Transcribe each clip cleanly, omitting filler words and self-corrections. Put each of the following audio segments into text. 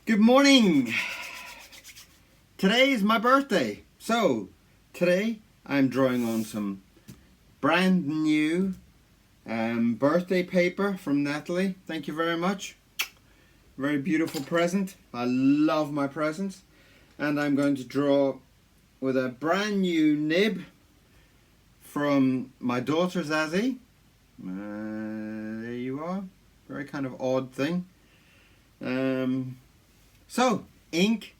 Good morning! Today is my birthday. So, today I'm drawing on some brand new birthday paper from Natalie. Thank you very much. Very beautiful present. I love my presents. And I'm going to draw with a brand new nib from my daughter Zazie. There you are. Very kind of odd thing. So, ink.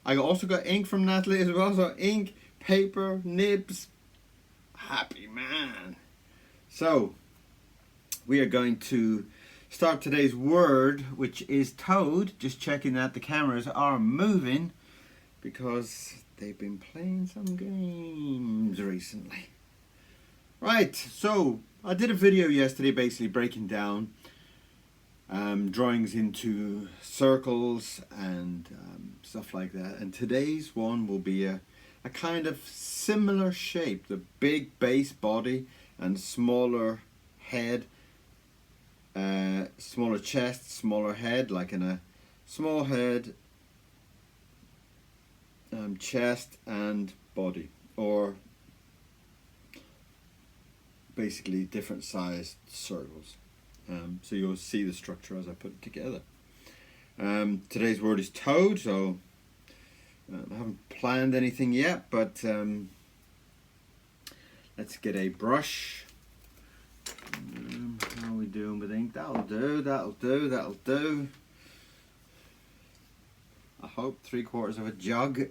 I also got ink from Natalie as well. So, ink, paper, nibs. Happy man. So, we are going to start today's word, which is toad. Just checking that the cameras are moving because they've been playing some games recently. Right, so I did a video yesterday basically breaking down drawings into circles and stuff like that, and today's one will be a kind of similar shape, the big base body and smaller head, smaller chest, smaller head, like in a small head, chest and body, or basically different sized circles. So you'll see the structure as I put it together. Today's word is toad, so I haven't planned anything yet, but let's get a brush. How are we doing with ink? That'll do, that'll do, that'll do. I hope 3/4 of a jug.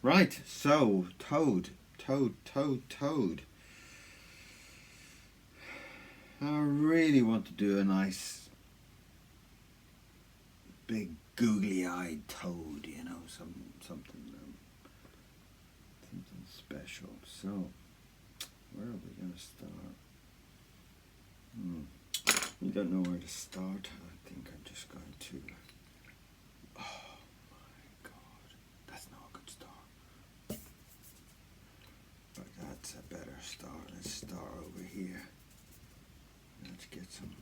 Right, so toad. Toad. I really want to do a nice big googly-eyed toad, you know, something special. So, where are we going to start? You don't know where to start. I think I'm just going to. Oh my God, that's not a good start. But that's a better start. Let's start over here. Let's get some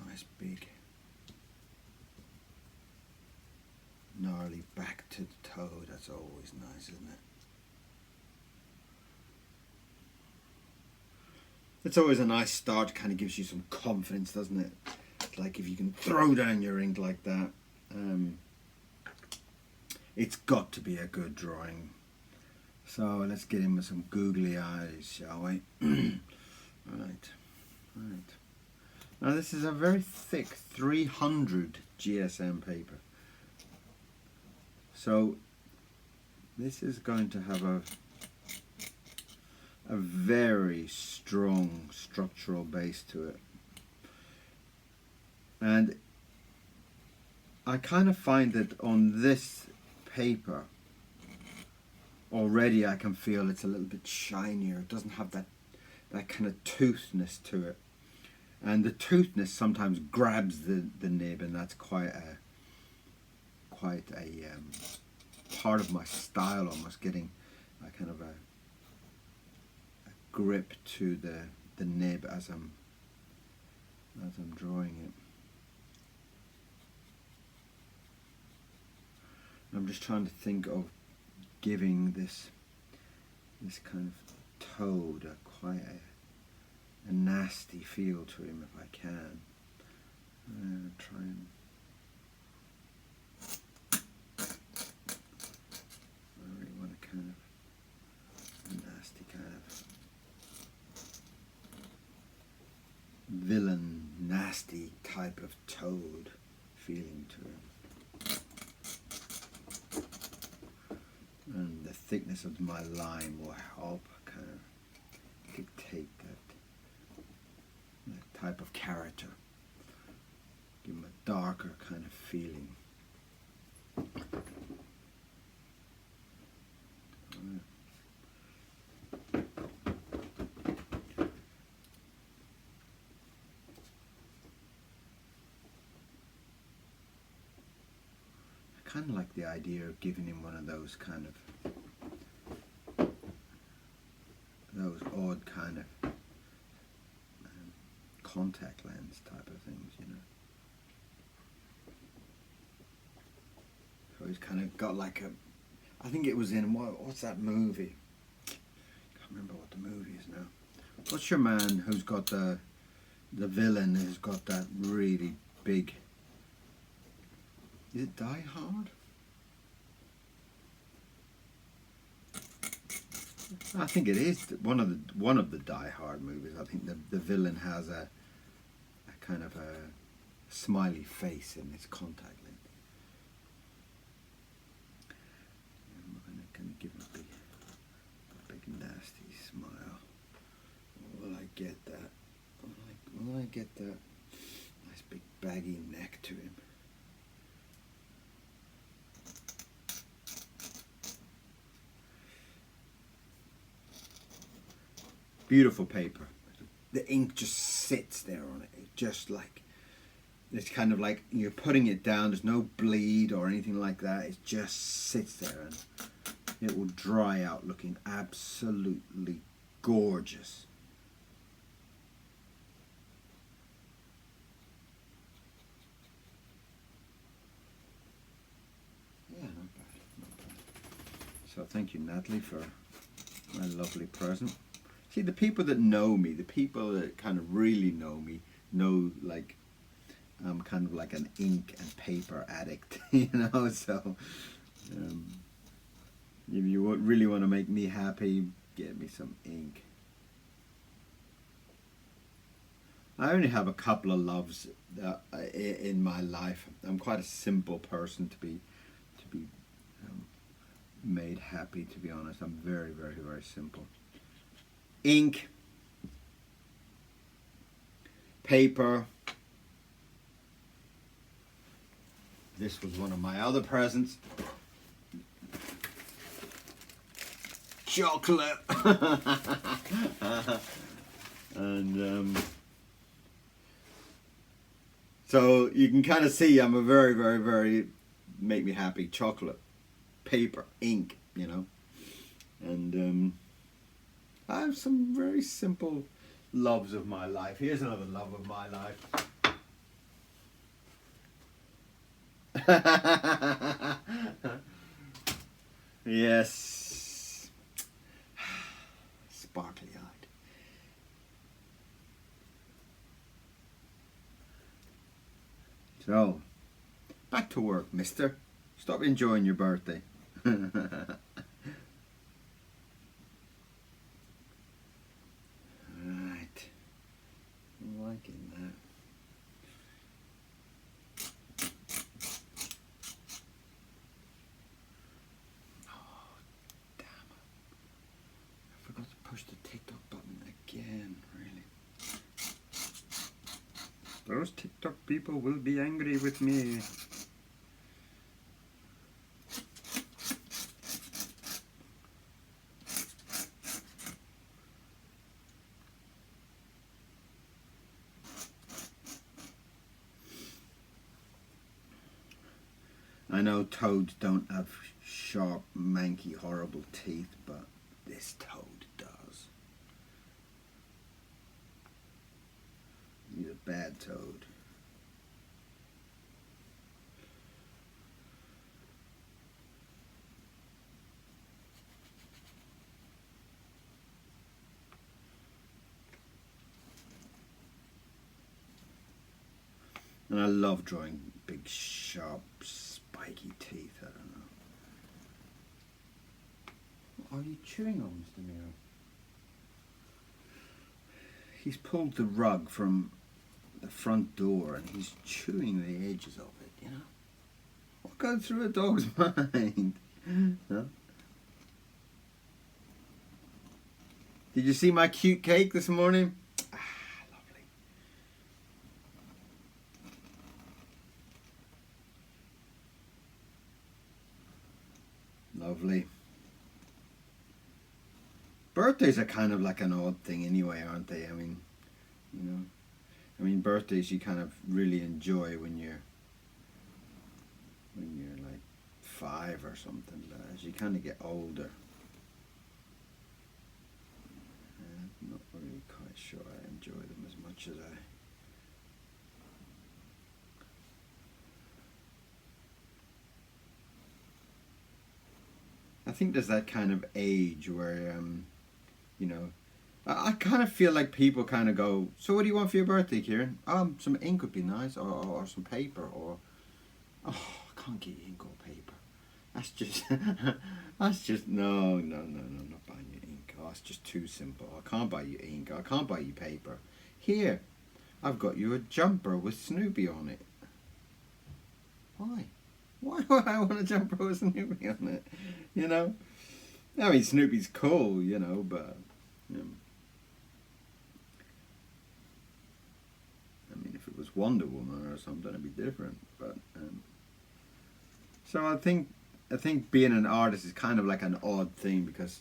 nice big gnarly back to the toe. That's always nice, isn't it? It's always a nice start. Kind of gives you some confidence, doesn't it? It's like if you can throw down your ink like that. It's got to be a good drawing. So let's get in with some googly eyes, shall we? Right. Now this is a very thick 300 GSM paper. So this is going to have a very strong structural base to it. And I kind of find that on this paper already I can feel it's a little bit shinier. It doesn't have that kind of toothness to it, and the toothness sometimes grabs the nib, and that's quite a part of my style, almost getting a kind of a grip to the nib as I'm drawing it. I'm just trying to think of giving this kind of toad quite a nasty feel to him if I can. Try and I really want a kind of nasty kind of villain, nasty type of toad feeling to him. And the thickness of my line will help kind of dictate that type of character. Give him a darker kind of feeling. I kind of like the idea of giving him one of those kind of odd kind of contact lens type of things, you know. So he's kind of got like a, I think it was in, what's that movie? Can't remember what the movie is now. What's your man who's got the villain who's got that really big, is it Die Hard? I think it is one of the Die Hard movies. I think the villain has a kind of a smiley face in his contact lens. I'm going to give him a big nasty smile. Will I get that? Will I get that nice big baggy neck to him? Beautiful paper. The ink just sits there on it. It's just like, it's kind of like you're putting it down. There's no bleed or anything like that. It just sits there and it will dry out looking absolutely gorgeous. Yeah, not bad, not bad. So thank you, Natalie, for my lovely present. See, the people that know me, the people that kind of really know me, know like I'm kind of like an ink and paper addict, you know, so if you really want to make me happy, get me some ink. I only have a couple of loves in my life. I'm quite a simple person to be made happy, to be honest. I'm very, very, very simple. Ink, paper. This was one of my other presents. Chocolate. And so you can kind of see I'm a very, very, very make me happy chocolate, paper, ink, you know. And I have some very simple loves of my life. Here's another love of my life. Yes. Sparkly eyed. So, back to work, mister. Stop enjoying your birthday. Liking that. Oh, damn it. I forgot to push the TikTok button again, really. Those TikTok people will be angry with me. I know toads don't have sharp, manky, horrible teeth, but this toad does. He's a bad toad. And I love drawing big, sharp, spiky teeth. I don't know. What are you chewing on, Mr. Miro? He's pulled the rug from the front door and he's chewing the edges of it, you know? What goes through a dog's mind? Huh? Did you see my cute cake this morning? Lovely. Birthdays are kind of like an odd thing anyway, aren't they? I mean, you know, birthdays you kind of really enjoy when you're like 5 or something, but as you kind of get older, much as I think there's that kind of age where, you know, I kind of feel like people kind of go, so what do you want for your birthday, Kieron? Some ink would be nice, or some paper, or, oh, I can't get you ink or paper. That's just, that's just, no, not buying you ink. Oh, it's just too simple. I can't buy you ink, I can't buy you paper. Here, I've got you a jumper with Snoopy on it. Why? Why would I want a jumper with Snoopy on it? You know? I mean, Snoopy's cool, you know, but... I mean, if it was Wonder Woman or something, it'd be different. But so I think being an artist is kind of like an odd thing, because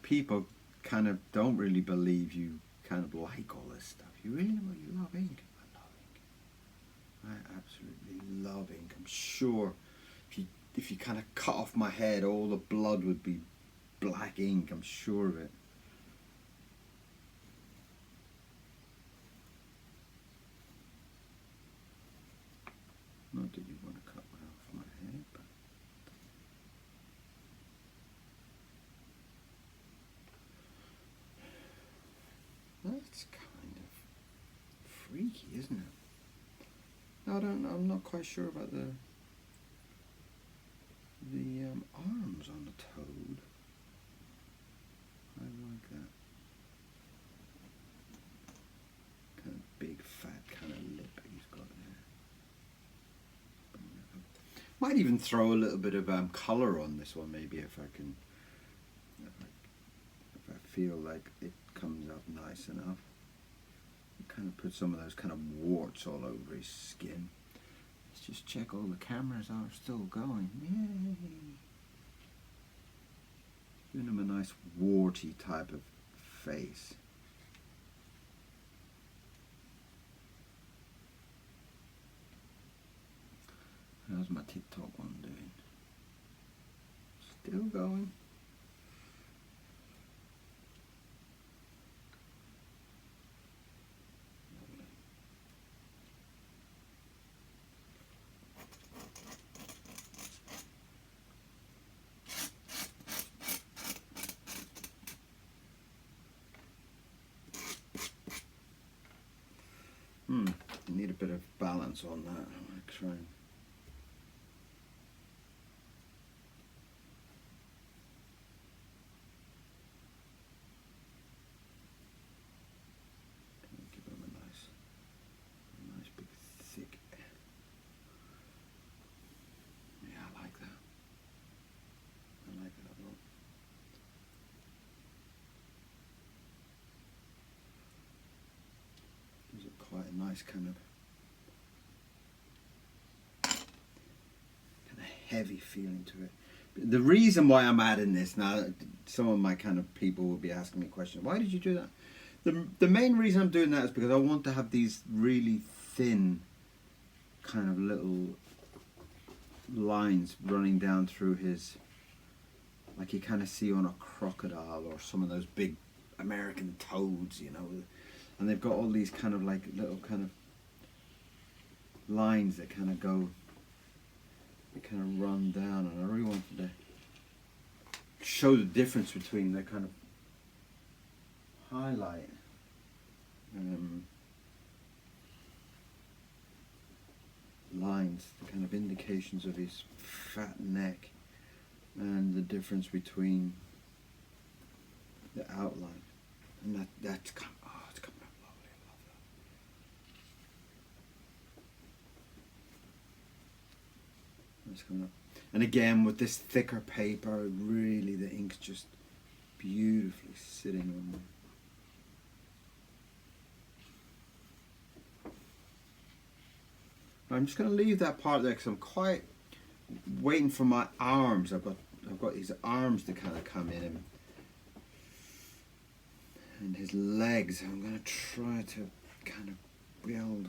people kind of don't really believe you kind of like all this stuff. You really love ink. I love ink. I absolutely love ink. I'm sure if you kind of cut off my head, all the blood would be black ink. I'm sure of it. Not that you want to cut one off my head, but that's kind of freaky, isn't it? I'm not quite sure about the arms on the toad. I like that. Kind of big, fat kind of lip he's got there. Might even throw a little bit of colour on this one, maybe, if I can, if I feel like it comes up nice enough. Kind of put some of those kind of warts all over his skin. Let's just check all the cameras are still going. Yay! Giving him a nice warty type of face. How's my TikTok one doing? Still going. I need a bit of balance on that. I'm going to try and give him a nice big thick. Yeah, I like that. I like that a lot. Gives it quite a nice kind of heavy feeling to it. But the reason why I'm adding this now, some of my kind of people will be asking me questions. Why did you do that? The main reason I'm doing that is because I want to have these really thin kind of little lines running down through his, like you kind of see on a crocodile or some of those big American toads, you know, and they've got all these kind of like little kind of lines that kind of go, they kind of run down, and I really wanted to show the difference between the kind of highlight lines, the kind of indications of his fat neck, and the difference between the outline, and that's kind of, oh, it's coming up lovely. I love that. It's coming up, and again with this thicker paper, really the ink's just beautifully sitting on there. I'm just going to leave that part there because I'm quite waiting for my arms. I've got his arms to kind of come in, and his legs. I'm going to try to kind of build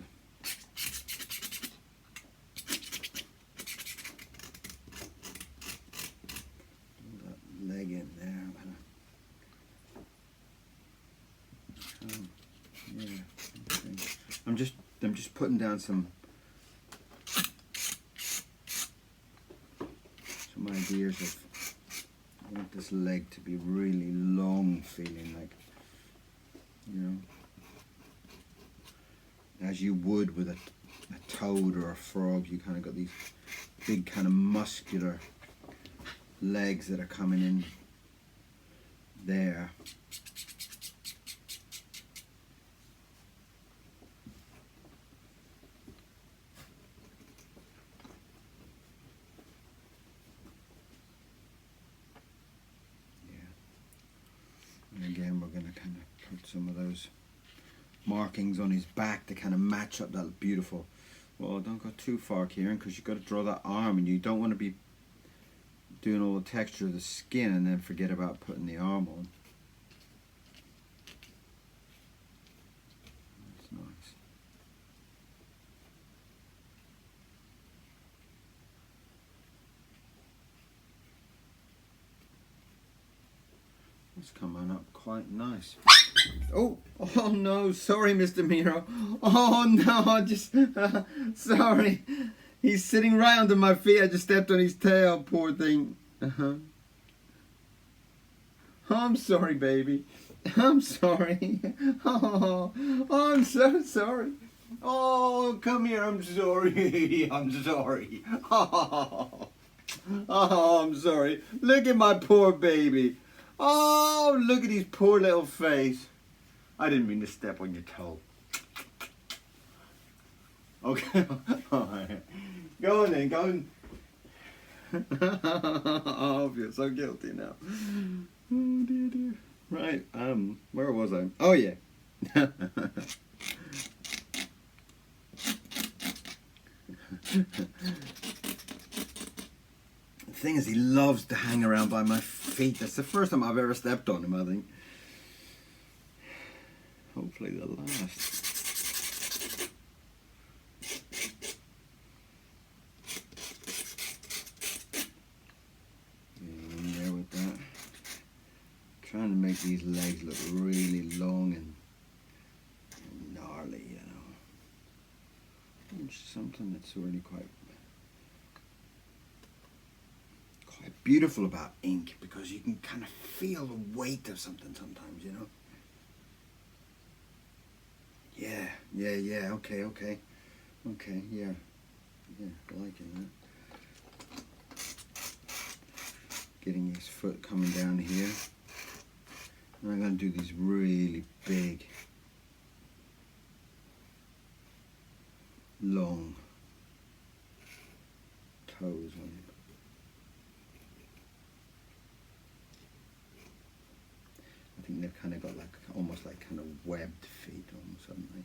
that leg in there. I'm gonna, yeah. Okay. I'm just putting down some ideas of, I want this leg to be really long feeling, like, you know, as you would with a toad or a frog. You kind of got these big kind of muscular legs that are coming in there. And again, we're going to kind of put some of those markings on his back to kind of match up that beautiful. Well, don't go too far, Kieron, because you've got to draw that arm, and you don't want to be doing all the texture of the skin and then forget about putting the arm on. That's nice. It's coming up quite nice. Oh no, sorry, Mr. Miro. Oh no, I just, sorry. He's sitting right under my feet. I just stepped on his tail, poor thing. Oh, I'm sorry, baby. I'm sorry. Oh, I'm so sorry. Oh, come here, I'm sorry. I'm sorry. Oh, I'm sorry. Look at my poor baby. Oh, look at his poor little face. I didn't mean to step on your toe. Okay, alright. Go on then, go on. Oh, I feel so guilty now. Oh dear, dear. Right, where was I? Oh yeah. The thing is, he loves to hang around by my feet. That's the first time I've ever stepped on him, I think. Hopefully the last. In there with that. Trying to make these legs look really long and gnarly, you know. Which is something that's really quite beautiful about ink, because you can kind of feel the weight of something sometimes, you know. Yeah, okay, yeah, liking that. Getting his foot coming down here. And I'm going to do these really big, long toes on him. I think they've kind of got like, almost like kind of webbed feet almost, haven't they?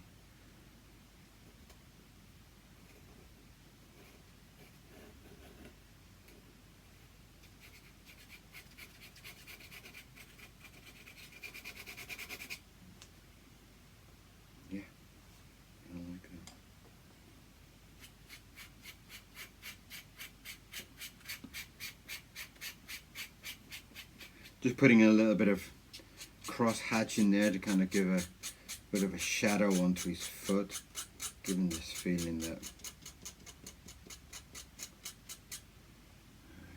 Yeah, I like that. Just putting a little bit of cross hatch in there to kind of give a bit of a shadow onto his foot, giving this feeling that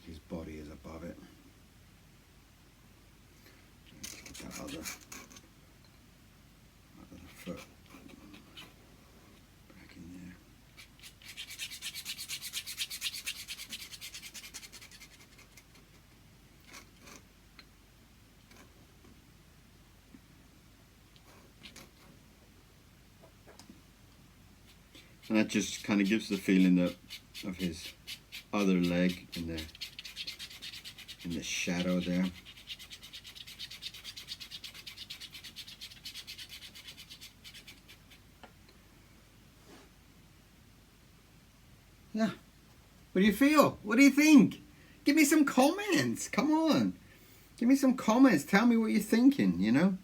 his body is above it. Let's get that other foot back in there. And that just kind of gives the feeling that of his other leg in the shadow there. Yeah. What do you feel? What do you think? Give me some comments. Come on. Give me some comments. Tell me what you're thinking, you know?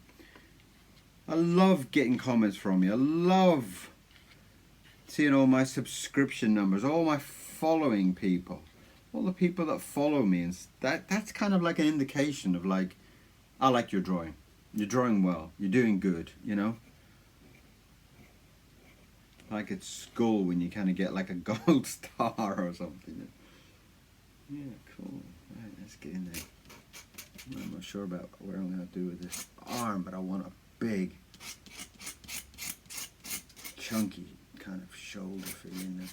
I love getting comments from you. I love seeing all my subscription numbers, all my following people, all the people that follow me, and that's kind of like an indication of like, I like your drawing. You're drawing well. You're doing good, you know? like its skull when you kind of get like a gold star or something. Yeah, cool. Right, let's get in there. I'm not sure about what I'm going to do with this arm, but I want a big, chunky kind of shoulder feeling there.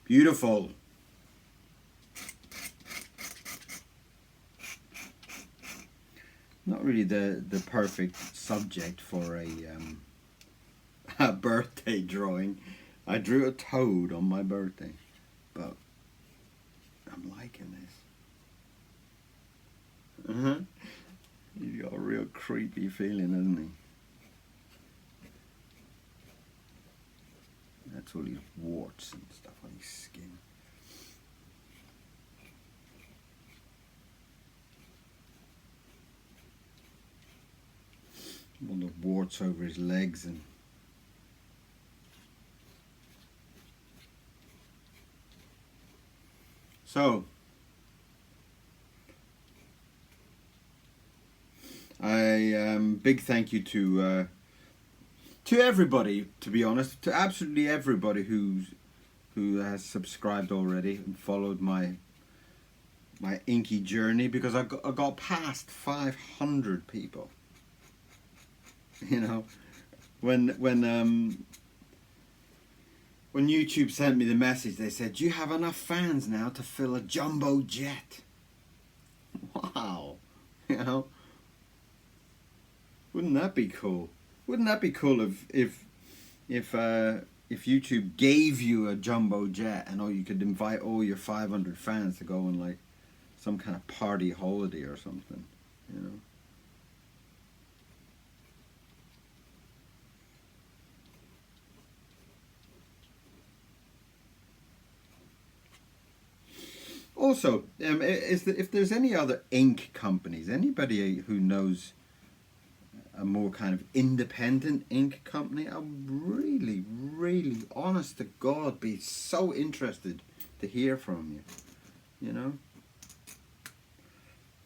Beautiful. Not really the perfect subject for a birthday drawing. I drew a toad on my birthday, but I'm liking this. He's got a real creepy feeling, hasn't he? That's all these warts and stuff on his skin. All the warts over his legs and so big thank you to everybody, to be honest, to absolutely everybody who has subscribed already and followed my inky journey, because I got past 500 people. You know, when YouTube sent me the message, they said, "Do you have enough fans now to fill a jumbo jet?" Wow, you know, wouldn't that be cool? Wouldn't that be cool if YouTube gave you a jumbo jet and you could invite all your 500 fans to go on like some kind of party holiday or something, you know? Also, if there's any other ink companies, anybody who knows a more kind of independent ink company, I would really, really, honest to God, be so interested to hear from you, you know?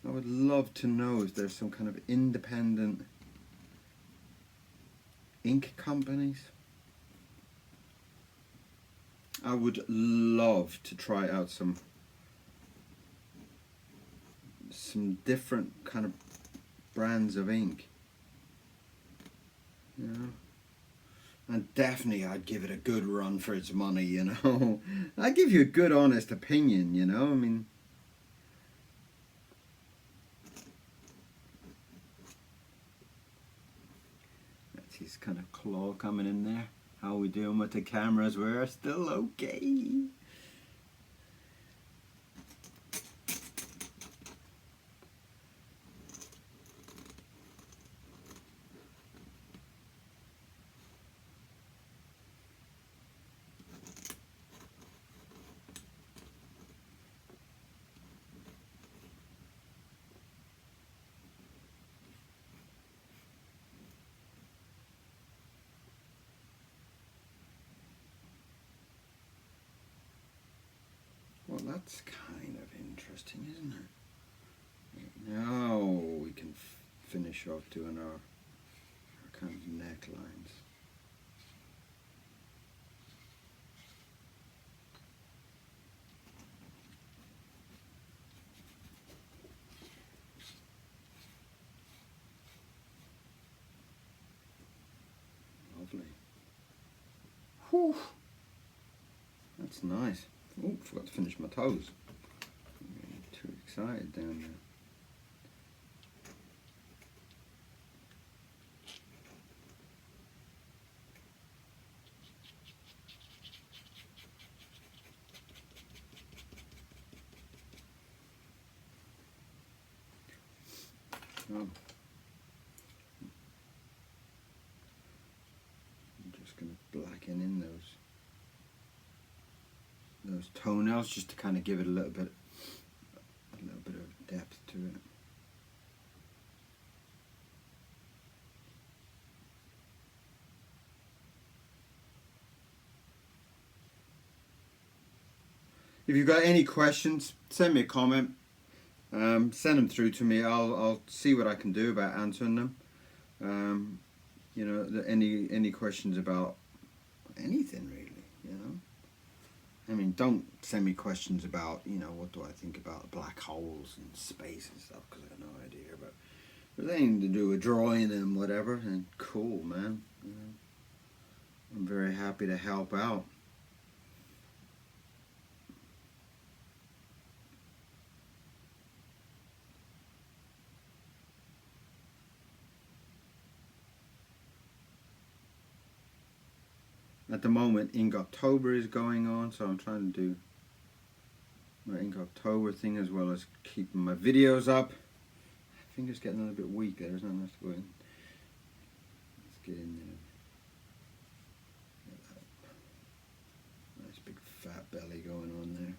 I would love to know if there's some kind of independent ink companies. I would love to try out some different kind of brands of ink, you know, and definitely I'd give it a good run for its money, you know. I'd give you a good honest opinion, you know. I mean, that's his kind of claw coming in there. How are we doing with the cameras? We're still okay. Well, that's kind of interesting, isn't it? Now we can finish off doing our kind of necklines. Lovely. Whew. That's nice. Oh, forgot to finish my toes. I'm getting too excited down there. Oh. I'm just going to blacken in those toenails just to kind of give it a little bit of depth to it. If you've got any questions, send me a comment. Send them through to me. I'll see what I can do about answering them. You know, any questions about anything really, you know. I mean, don't send me questions about, you know, what do I think about black holes and space and stuff, because I have no idea. But if there's anything to do with drawing and whatever, then cool, man. You know, I'm very happy to help out. At the moment, Inktober is going on, so I'm trying to do my Inktober thing as well as keeping my videos up. My finger's getting a little bit weak there, isn't it? Let's go in. Let's get in there. Nice big fat belly going on there.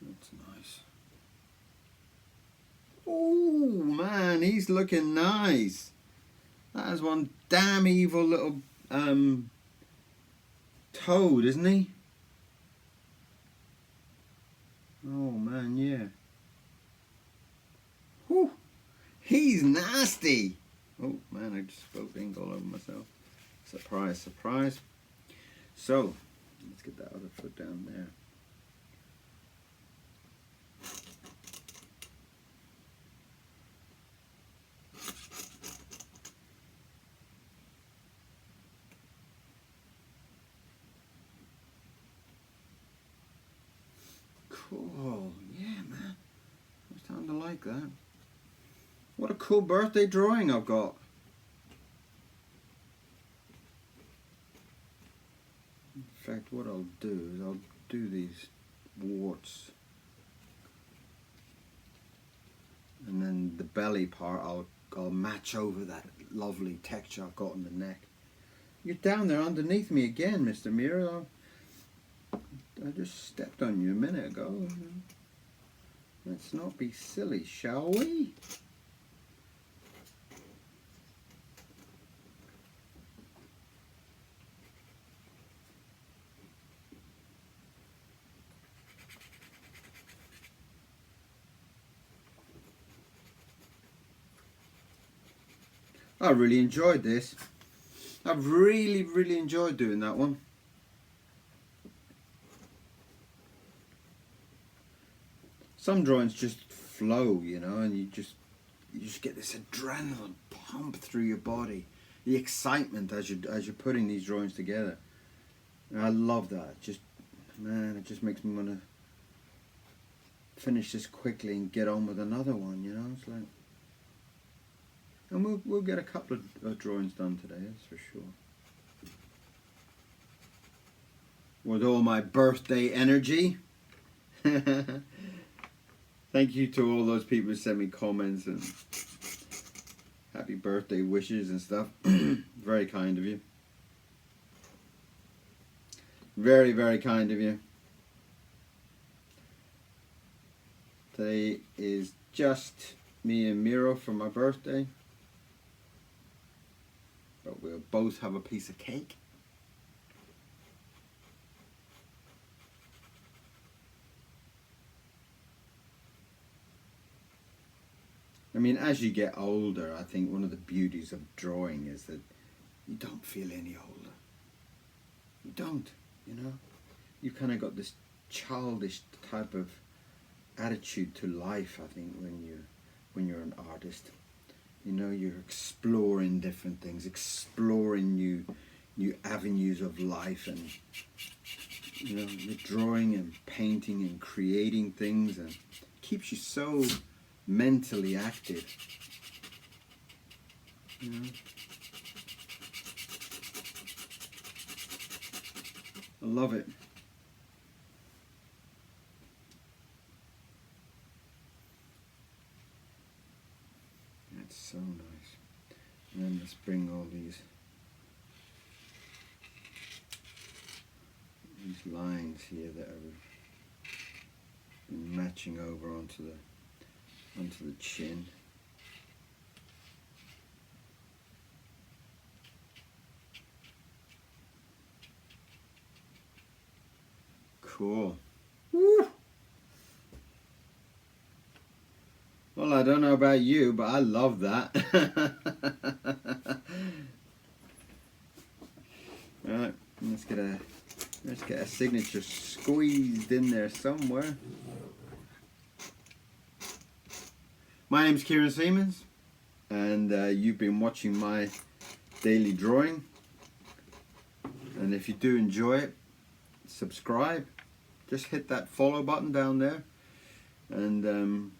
That's nice. Oh man, he's looking nice. That is one damn evil little toad, isn't he? Oh man, yeah. Whew. He's nasty. Oh man, I just spilled ink all over myself. Surprise, surprise. So, let's get that other foot down there. Cool, yeah man, I'm starting to like that. What a cool birthday drawing I've got. In fact, what I'll do is I'll do these warts, and then the belly part I'll match over that lovely texture I've got on the neck. You're down there underneath me again, Mr. Mira. I just stepped on you a minute ago. Let's not be silly, shall we? I really enjoyed this. I've really enjoyed doing that one. Some drawings just flow, you know, and you just get this adrenaline pump through your body, the excitement as you're putting these drawings together. And I love that. Just, man, it just makes me want to finish this quickly and get on with another one, you know. It's like, and we'll get a couple of drawings done today, that's for sure. With all my birthday energy. Thank you to all those people who sent me comments and happy birthday wishes and stuff. Very kind of you. Very kind of you. Today is just me and Miro for my birthday. But we'll both have a piece of cake. I mean, as you get older, I think one of the beauties of drawing is that you don't feel any older. You don't, you know? You kind of got this childish type of attitude to life, I think, when you're an artist. You know, you're exploring different things, exploring new avenues of life, and you know, you're drawing and painting and creating things, and it keeps you so mentally active, you know. I love it. That's so nice. And then let's bring all these lines here that are matching over onto the chin. Cool. Woo. Well, I don't know about you, but I love that. Alright, let's get a signature squeezed in there somewhere. My name's Kieron Siemens, and you've been watching my daily drawing. And if you do enjoy it, subscribe. Just hit that follow button down there, and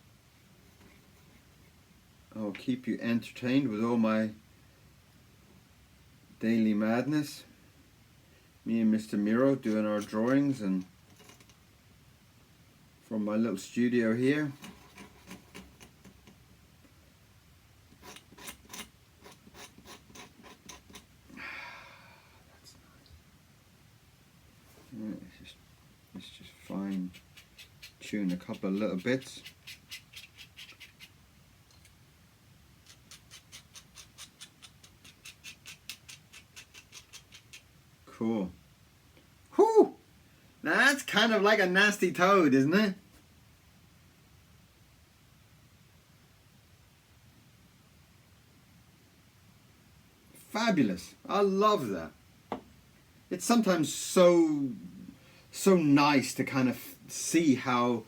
I'll keep you entertained with all my daily madness. Me and Mr. Miro doing our drawings, and from my little studio here. That's nice. Right, let's just fine tune a couple of little bits. Cool. Whew! Now that's kind of like a nasty toad, isn't it? Fabulous. I love that. It's sometimes so nice to kind of see how,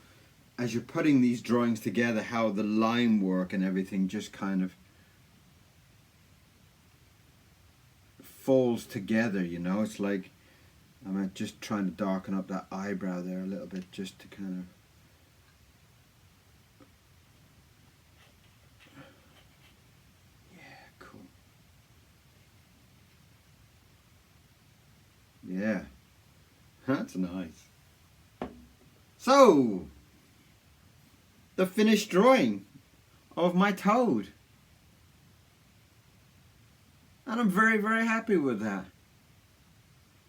as you're putting these drawings together, how the line work and everything just kind of falls together, you know. It's like I'm just trying to darken up that eyebrow there a little bit, just to kind of cool. Yeah, that's nice. So, the finished drawing of my toad. And I'm very, very happy with that.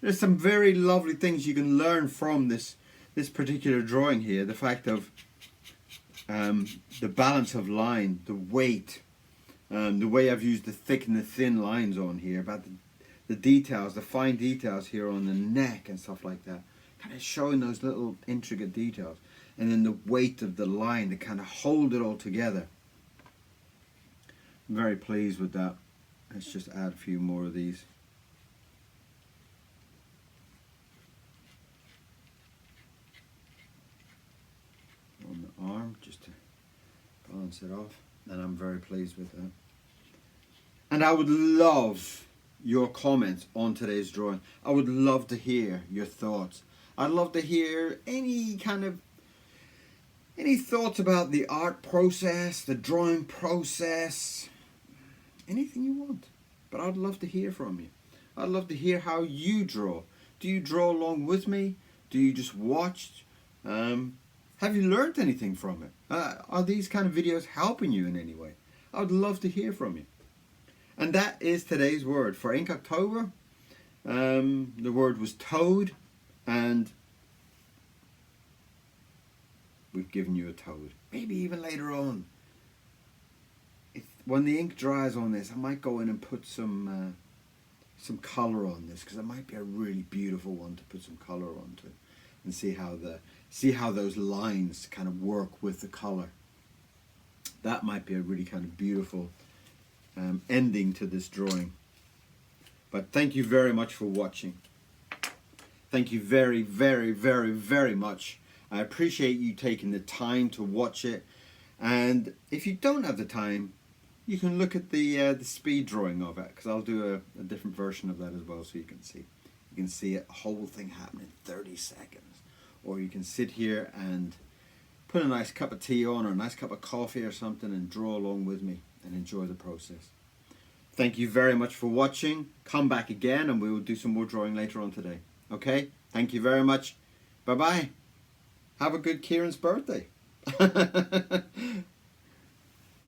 There's some very lovely things you can learn from this particular drawing here. The fact of the balance of line, the weight, the way I've used the thick and the thin lines on here, about the details, the fine details here on the neck and stuff like that. Kind of showing those little intricate details. And then the weight of the line to kind of hold it all together. I'm very pleased with that. Let's just add a few more of these. On the arm, just to balance it off. And I'm very pleased with that. And I would love your comments on today's drawing. I would love to hear your thoughts. I'd love to hear any thoughts about the art process, the drawing process, anything you want. But I'd love to hear from you. I'd love to hear how you draw. Do you draw along with me? Do you just watch? Have you learned anything from it? Are these kind of videos helping you in any way? I'd love to hear from you. And that is today's word for Inktober. The word was toad, and we've given you a toad. Maybe even later on, when the ink dries on this, I might go in and put some color on this, because it might be a really beautiful one to put some color onto, and see how those lines kind of work with the color. That might be a really kind of beautiful ending to this drawing. But thank you very much for watching. Thank you very, very, very, very much. I appreciate you taking the time to watch it. And if you don't have the time, you can look at the speed drawing of it, because I'll do a different version of that as well, so you can see. You can see a whole thing happen in 30 seconds. Or you can sit here and put a nice cup of tea on, or a nice cup of coffee or something, and draw along with me and enjoy the process. Thank you very much for watching. Come back again and we will do some more drawing later on today. Okay? Thank you very much. Bye-bye. Have a good Kieron's birthday.